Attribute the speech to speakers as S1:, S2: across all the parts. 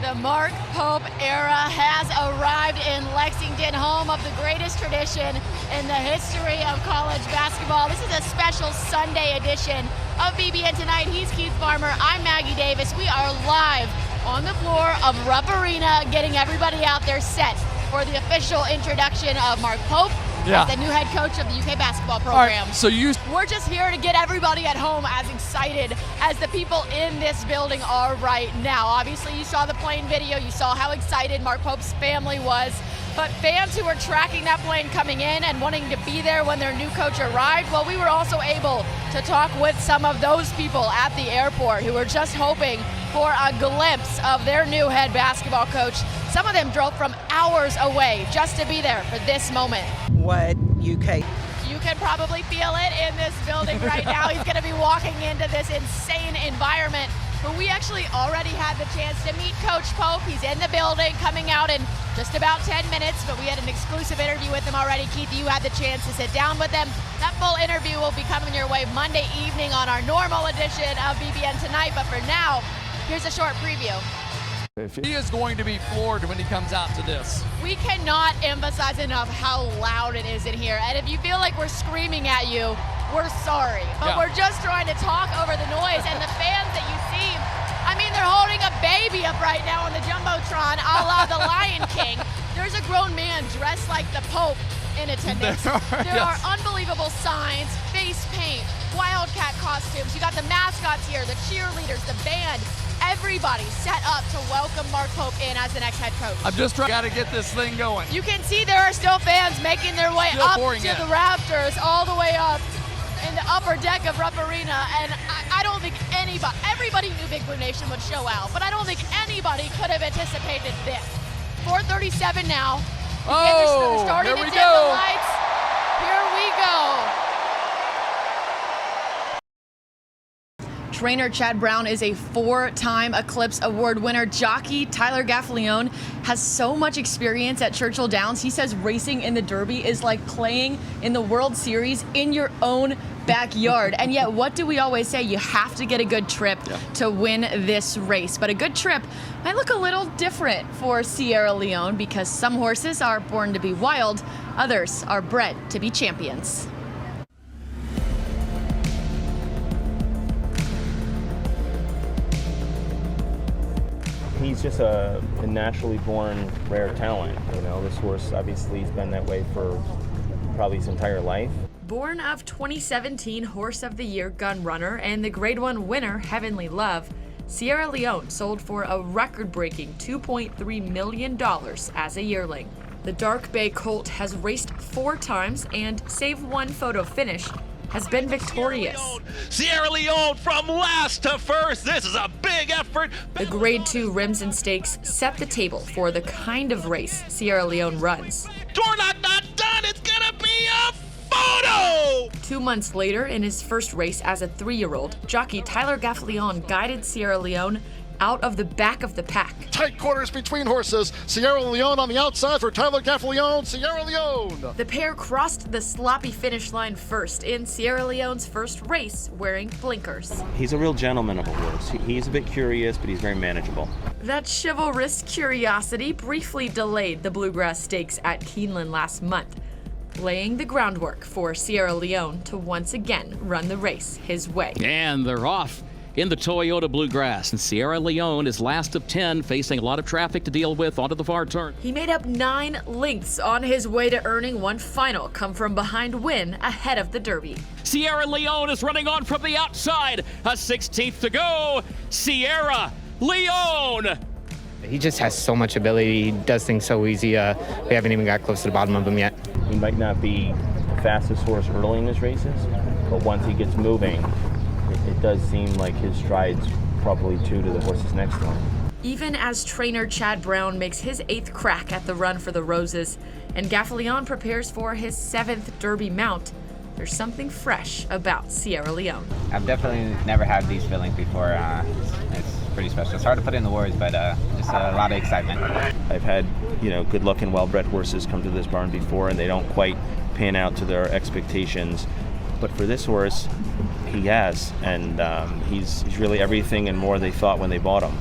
S1: The Mark Pope era has arrived in Lexington, home of the greatest tradition in the history of college basketball. This is a special Sunday edition of BBN Tonight. He's Keith Farmer. I'm Maggie Davis. We are live on the floor of Rupp Arena, getting everybody out there set for the official introduction of Mark Pope as the new head coach of the UK basketball program.
S2: Right, so
S1: we're just here to get everybody at home as excited as the people in this building are right now. Obviously, you saw the plane video. You saw how excited Mark Pope's family was. But fans who were tracking that plane coming in and wanting to be there when their new coach arrived, well, we were also able to talk with some of those people at the airport who were just hoping for a glimpse of their new head basketball coach. Some of them drove from hours away just to be there for this moment.
S3: What UK?
S1: You can probably feel it in this building right now. He's going to be walking into this insane environment. But we actually already had the chance to meet Coach Pope. He's in the building, coming out in just about 10 minutes, but we had an exclusive interview with him already. Keith, you had the chance to sit down with him. That full interview will be coming your way Monday evening on our normal edition of BBN Tonight. But for now, here's a short preview.
S2: He is going to be floored when he comes out to this.
S1: We cannot emphasize enough how loud it is in here. And if you feel like we're screaming at you, we're sorry. But we're just trying to talk over the noise. And the fans that you see, I mean, they're holding a baby up right now on the Jumbotron, a la the Lion King. There's a grown man dressed like the Pope in attendance. There are unbelievable signs, face paint, Wildcat costumes. You got the mascots here, the cheerleaders, the band. Everybody set up to welcome Mark Pope in as the next head coach.
S2: I'm just trying to get this thing going.
S1: You can see there are still fans making their way up to the rafters, all the way up in the upper deck of Rupp Arena. And I don't think everybody knew Big Blue Nation would show out, but I don't think anybody could have anticipated this. 4:37 now.
S2: Oh,
S1: starting
S2: here
S1: to
S2: we
S1: dim
S2: go.
S1: the lights. Here we go. Trainer Chad Brown is a four-time Eclipse Award winner. Jockey Tyler Gaffalione has so much experience at Churchill Downs. He says racing in the Derby is like playing in the World Series in your own backyard. And yet, what do we always say? You have to get a good trip to win this race. But a good trip might look a little different for Sierra Leone because some horses are born to be wild, others are bred to be champions.
S4: He's just a naturally born rare talent. You know, this horse obviously has been that way for probably his entire life.
S1: Born of 2017 Horse of the Year Gun Runner and the Grade 1 winner Heavenly Love, Sierra Leone sold for a record-breaking $2.3 million as a yearling. The Dark Bay Colt has raced 4 times and, save one photo finish, has been victorious.
S5: Sierra Leone from last to first. This is a big effort.
S1: The Grade 2 Rims and Stakes set the table for the kind of race Sierra Leone runs.
S5: Door not done. It's gonna be a photo.
S1: 2 months later, in his first race as a 3-year-old, jockey Tyler Gaffalione guided Sierra Leone out of the back of the pack.
S6: Tight quarters between horses. Sierra Leone on the outside for Tyler Gaffalione. Sierra Leone.
S1: The pair crossed the sloppy finish line first in Sierra Leone's first race wearing blinkers.
S4: He's a real gentleman of a horse. He's a bit curious, but he's very manageable.
S1: That chivalrous curiosity briefly delayed the Bluegrass Stakes at Keeneland last month, laying the groundwork for Sierra Leone to once again run the race his way.
S7: And they're off in the Toyota Bluegrass, and Sierra Leone is last of 10, facing a lot of traffic to deal with onto the far turn.
S1: He made up 9 lengths on his way to earning one final come-from-behind win ahead of the Derby.
S7: Sierra Leone is running on from the outside, a 16th to go. Sierra Leone!
S8: He just has so much ability. He does things so easy. We haven't even got close to the bottom of him yet.
S4: He might not be the fastest horse early in his races, but once he gets moving, it does seem like his stride's probably 2 to the horses next to him.
S1: Even as trainer Chad Brown makes his 8th crack at the run for the Roses, and Gaffalione prepares for his 7th Derby mount, there's something fresh about Sierra Leone.
S9: I've definitely never had these feelings before. It's pretty special. It's hard to put in the words, but just a lot of excitement.
S4: I've had, good looking well-bred horses come to this barn before, and they don't quite pan out to their expectations. But for this horse, he has, and he's really everything and more they thought when they bought him.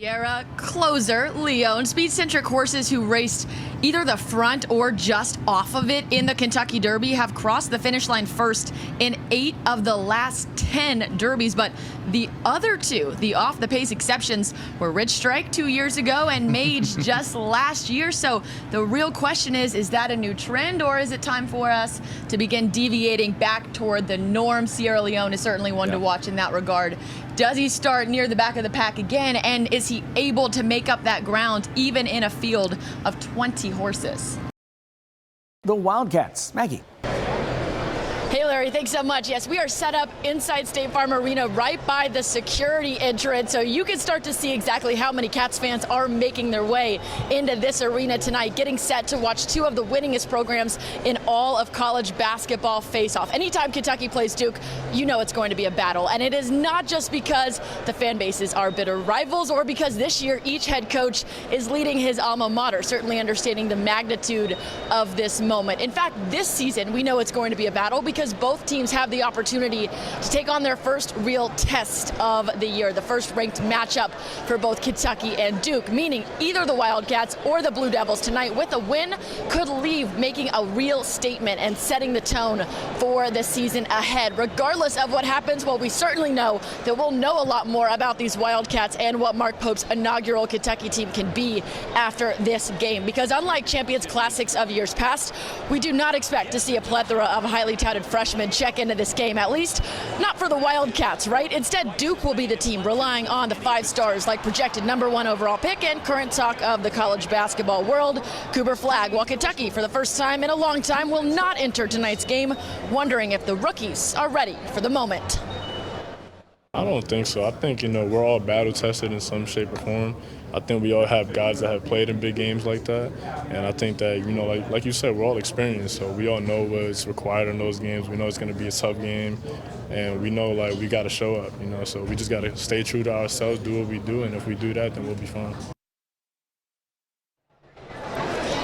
S1: Sierra closer, Leone, speed-centric horses who raced either the front or just off of it in the Kentucky Derby have crossed the finish line first in 8 of the last 10 Derbies, but the other 2, the off-the-pace exceptions, were Rich Strike 2 years ago and Mage just last year. So the real question is that a new trend, or is it time for us to begin deviating back toward the norm? Sierra Leone is certainly one to watch in that regard. Does he start near the back of the pack again, and is he able to make up that ground even in a field of 20 horses?
S3: The Wildcats. Maggie.
S1: Hey Larry, thanks so much. Yes, we are set up inside State Farm Arena right by the security entrance, so you can start to see exactly how many Cats fans are making their way into this arena tonight, getting set to watch 2 of the winningest programs in all of college basketball face off. Anytime Kentucky plays Duke, you know it's going to be a battle, and it is not just because the fan bases are bitter rivals or because this year each head coach is leading his alma mater, certainly understanding the magnitude of this moment. In fact, this season we know it's going to be a battle because both teams have the opportunity to take on their first real test of the year, the first ranked matchup for both Kentucky and Duke, meaning either the Wildcats or the Blue Devils tonight with a win could leave making a real statement and setting the tone for the season ahead. Regardless of what happens, well, we certainly know that we'll know a lot more about these Wildcats and what Mark Pope's inaugural Kentucky team can be after this game, because unlike Champions Classics of years past, we do not expect to see a plethora of highly touted freshmen check into this game, at least not for the Wildcats, right? Instead, Duke will be the team relying on the 5 stars like projected #1 overall pick and current talk of the college basketball world, Cooper Flagg, while Kentucky, for the first time in a long time, will not enter tonight's game, wondering if the rookies are ready for the moment.
S10: I don't think so. I think, we're all battle tested in some shape or form. I think we all have guys that have played in big games like that. And I think that, like you said, we're all experienced. So we all know what's required in those games. We know it's going to be a tough game. And we know, we got to show up, So we just got to stay true to ourselves, do what we do. And if we do that, then we'll be fine.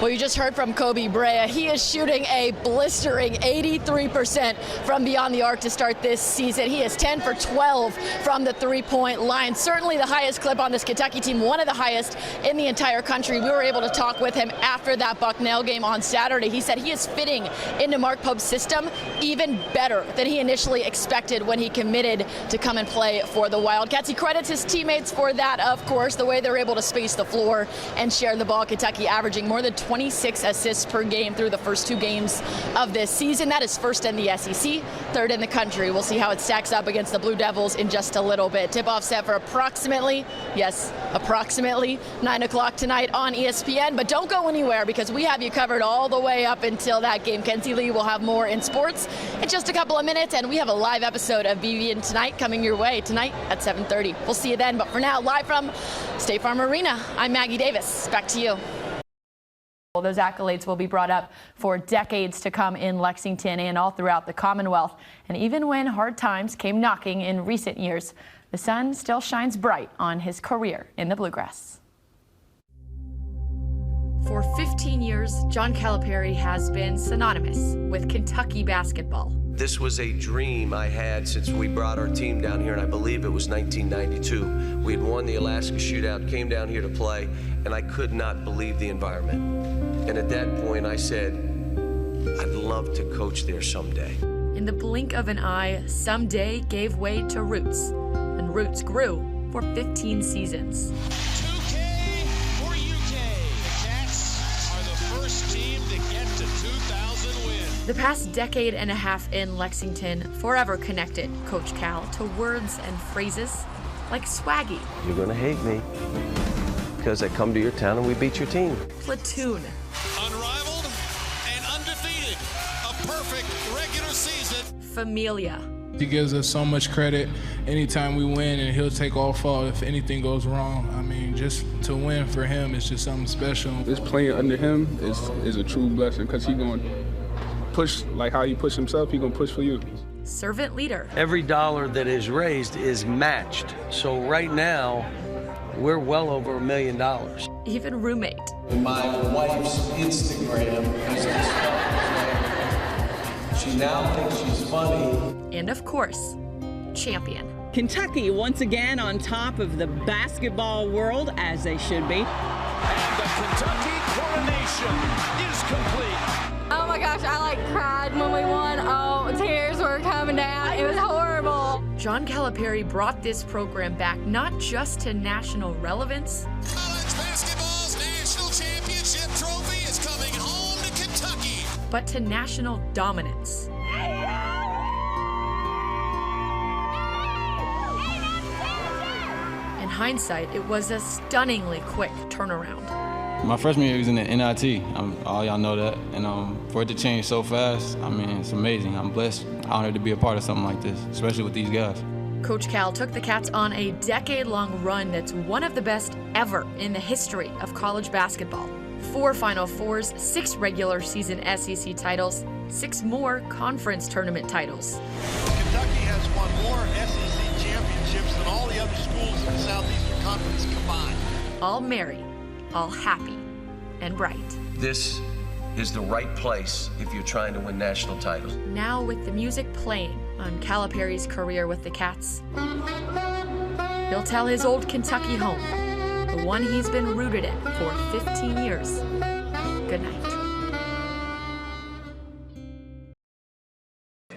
S1: Well, you just heard from Kobe Brea. He is shooting a blistering 83% from beyond the arc to start this season. He is 10 for 12 from the three-point line. Certainly the highest clip on this Kentucky team, one of the highest in the entire country. We were able to talk with him after that Bucknell game on Saturday. He said he is fitting into Mark Pope's system even better than he initially expected when he committed to come and play for the Wildcats. He credits his teammates for that, of course, the way they're able to space the floor and share the ball. Kentucky averaging more than 26 assists per game through the first 2 games of this season. That is first in the SEC, 3rd in the country. We'll see how it stacks up against the Blue Devils in just a little bit. Tip-off set for approximately 9 o'clock tonight on ESPN. But don't go anywhere because we have you covered all the way up until that game. Kenzie Lee will have more in sports in just a couple of minutes, and we have a live episode of BBN Tonight coming your way tonight at 7:30. We'll see you then. But for now, live from State Farm Arena, I'm Maggie Davis. Back to you. Those accolades will be brought up for decades to come in Lexington and all throughout the Commonwealth. And even when hard times came knocking in recent years, the sun still shines bright on his career in the Bluegrass. For 15 years, John Calipari has been synonymous with Kentucky basketball.
S11: This was a dream I had since we brought our team down here, and I believe it was 1992. We had won the Alaska Shootout, came down here to play, and I could not believe the environment. And at that point, I said, I'd love to coach there someday.
S1: In the blink of an eye, someday gave way to Roots, and Roots grew for 15 seasons.
S5: 2K for UK. The Cats are the first team to get to 2,000 wins.
S1: The past decade and a half in Lexington forever connected Coach Cal to words and phrases like swaggy.
S11: You're gonna hate me because I come to your town and we beat your team.
S1: Platoon.
S5: Unrivaled and undefeated. A perfect regular season.
S1: Familia.
S12: He gives us so much credit anytime we win, and he'll take all fault if anything goes wrong. I mean, just to win for him is just something special.
S13: Just playing under him is a true blessing because he's going to push like how he pushed himself, he's going to push for you.
S1: Servant leader.
S11: Every dollar that is raised is matched. So right now, we're well over $1 million.
S1: Even roommate.
S11: My wife's Instagram is this. She now thinks she's funny.
S1: And of course, champion.
S14: Kentucky once again on top of the basketball world, as they should be.
S5: And the Kentucky coronation is complete.
S15: Oh my gosh, I cried when we won. Oh, tears were coming down. It was horrible.
S1: John Calipari brought this program back not just to national relevance,
S5: College basketball's national championship trophy is coming home to Kentucky.
S1: but to national dominance. In hindsight, it was a stunningly quick turnaround.
S16: My freshman year was in the NIT. All y'all know that. And for it to change so fast, I mean, it's amazing. I'm blessed, honored to be a part of something like this, especially with these guys.
S1: Coach Cal took the Cats on a decade-long run that's one of the best ever in the history of college basketball. 4 Final Fours, 6 regular season SEC titles, 6 more conference tournament titles.
S5: Kentucky has won more SEC championships than all the other schools in the Southeastern Conference combined.
S1: All merry, all happy, and bright.
S11: This is the right place if you're trying to win national titles.
S1: Now with the music playing on Calipari's career with the Cats, he'll tell his old Kentucky home, the one he's been rooted in for 15 years, good night.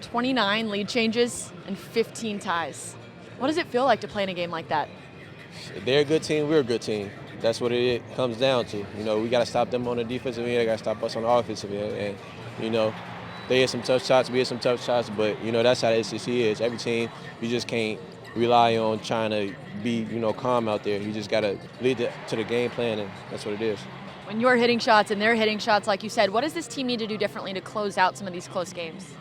S1: 29 lead changes and 15 ties. What does it feel like to play in a game like that?
S17: They're a good team, we're a good team. That's what it comes down to. You know, we got to stop them on the defensive end, they got to stop us on the offensive end. And, you know, they hit some tough shots, we hit some tough shots, but, you know, that's how the SEC is. Every team, you just can't rely on trying to be, you know, calm out there. You just got to lead to the game plan, and that's what it is.
S1: When you're hitting shots and they're hitting shots, like you said, what does this team need to do differently to close out some of these close games?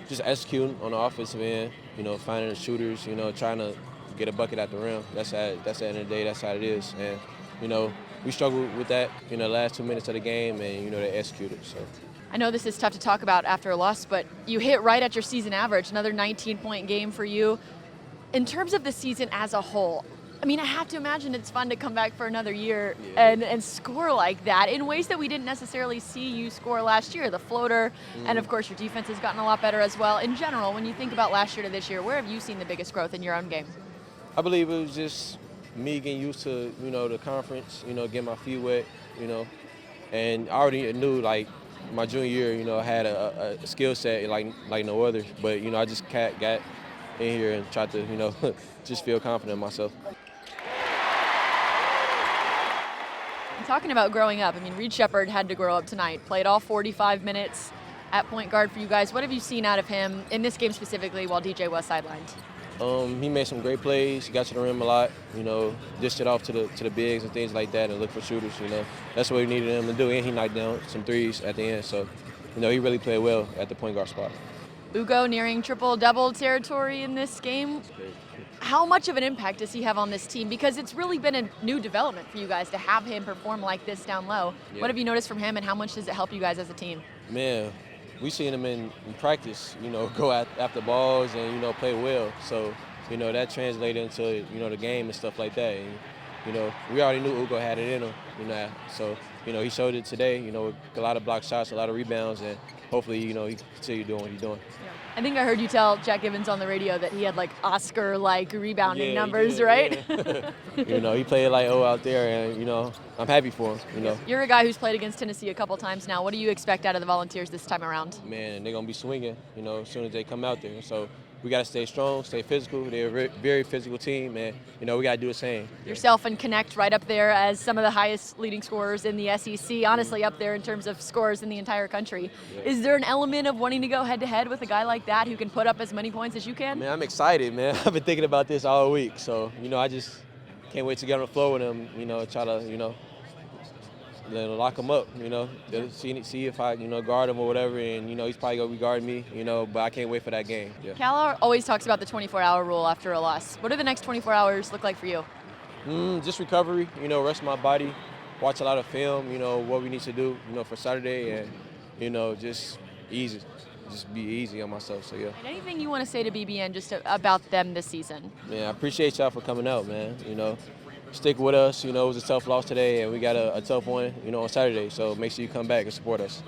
S17: Just executing on the offensive end, you know, finding the shooters, you know, trying to get a bucket at the rim. That's at the end of the day, that's how it is. And, you know, we struggled with that, you know, the last 2 minutes of the game, and, you know, they executed, so.
S1: I know this is tough to talk about after a loss, but you hit right at your season average, another 19-point game for you. In terms of the season as a whole, I mean, I have to imagine it's fun to come back for another year and score like that in ways that we didn't necessarily see you score last year. The floater, and of course your defense has gotten a lot better as well. In general, when you think about last year to this year, where have you seen the biggest growth in your own game?
S17: I believe it was just me getting used to, you know, the conference, you know, getting my feet wet, you know, and I already knew, like, my junior year, you know, I had a skill set like no other, but, you know, I just got in here and tried to, you know, just feel confident in myself.
S1: Talking about growing up, I mean, Reed Shepherd had to grow up tonight, played all 45 minutes at point guard for you guys. What have you seen out of him in this game specifically while DJ was sidelined?
S17: He made some great plays. He got to the rim a lot, you know, dished it off to the bigs and things like that and look for shooters, you know. That's what we needed him to do, and he knocked down some threes at the end. So, you know, he really played well at the point guard spot.
S1: Ugo nearing triple-double territory in this game. How much of an impact does he have on this team? Because it's really been a new development for you guys to have him perform like this down low. Yeah. What have you noticed from him, and how much does it help you guys as a team?
S17: Man, we seen him in practice, you know, go after balls and, you know, play well. So, you know, that translated into, you know, the game and stuff like that. And, you know, we already knew Ugo had it in him, you know. So, you know, he showed it today, you know, a lot of block shots, a lot of rebounds, and hopefully, you know, he can continue doing what he's doing.
S1: Yeah. I think I heard you tell Jack Gibbons on the radio that he had like Oscar-like rebounding numbers,
S17: did,
S1: right?
S17: Yeah. You know, he played like out there, and, you know, I'm happy for him, you know.
S1: You're a guy who's played against Tennessee a couple times now. What do you expect out of the Volunteers this time around?
S17: Man, they're going to be swinging, you know, as soon as they come out there. So we got to stay strong, stay physical. They're a very physical team, and, you know, we got to do the same.
S1: Yourself and Connect right up there as some of the highest leading scorers in the SEC, honestly up there in terms of scores in the entire country. Yeah. Is there an element of wanting to go head-to-head with a guy like that who can put up as many points as you can?
S17: Man, I'm excited, man. I've been thinking about this all week. So, you know, I just can't wait to get on the floor with him, you know, try to, you know, lock him up, you know, see if I, you know, guard him or whatever, and, you know, he's probably going to be guarding me, you know, but I can't wait for that game. Yeah.
S1: Cal always talks about the 24-hour rule after a loss. What do the next 24 hours look like for you?
S17: Just recovery, you know, rest my body, watch a lot of film, you know, what we need to do, you know, for Saturday, and, you know, just be easy on myself, so yeah.
S1: And anything you want to say to BBN just about them this season?
S17: Yeah, I appreciate y'all for coming out, man, you know. Stick with us, you know, it was a tough loss today, and we got a tough one, you know, on Saturday, so make sure you come back and support us.